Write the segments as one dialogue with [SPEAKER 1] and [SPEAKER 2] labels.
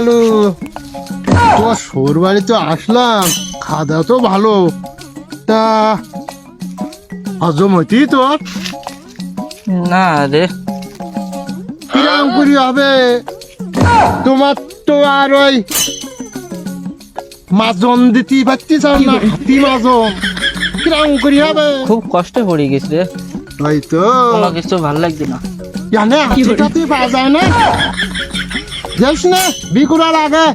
[SPEAKER 1] লালু, তোমার শোর বাড়ি তো আসলাম, খাওয়া দাওয়া তো ভালো, তা হজম হইতেই তোর
[SPEAKER 2] না রে,
[SPEAKER 1] কিরাম করি হবে? তোমার তো আর ওই মাজন দিতে পারছি চাও না, হাতি মাজন, কিরাম করি হবে?
[SPEAKER 2] খুব কষ্টে পড়ে গেছি রে,
[SPEAKER 1] ওই তো
[SPEAKER 2] কোনো কিছু ভালো লাগছে না।
[SPEAKER 1] জানে হাতিটাতে পাওয়া যায় না, যাইস না বিকুড়ার আগে,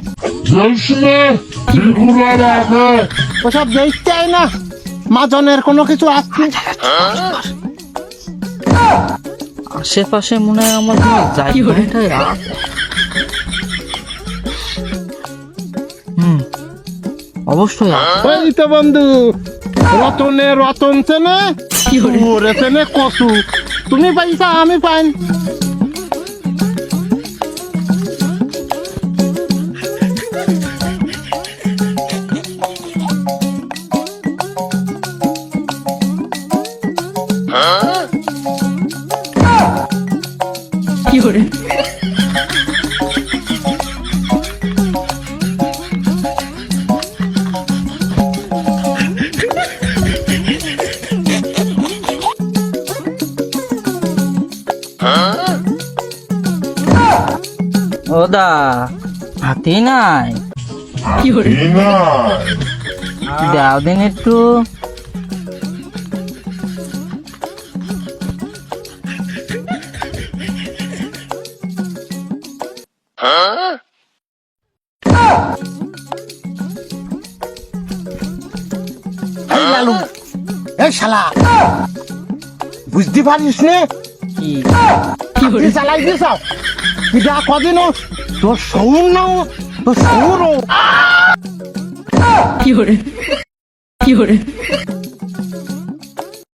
[SPEAKER 1] ওসব দেখতে হয় না, মাজনের কোনো কিছু আসছে।
[SPEAKER 2] আশেপাশে মনে হয় আমার কোনো জায়গাটাই আছে। অবশ্যই আছে।
[SPEAKER 1] ওই তো বন্ধু, রতনে রতন চেনে, ওরে চেনে কচু, তুমি পাইছা আমি পাইন।
[SPEAKER 2] ওদা হাতি নাই, দাও দিন একটু।
[SPEAKER 1] এই লালু, এই শালা, বুঝতে পারিস নে
[SPEAKER 2] কি
[SPEAKER 1] হাতি চালাই দিছ, এটা কদিন তোর সৌর নাও, তোর সৌর।
[SPEAKER 3] কি hore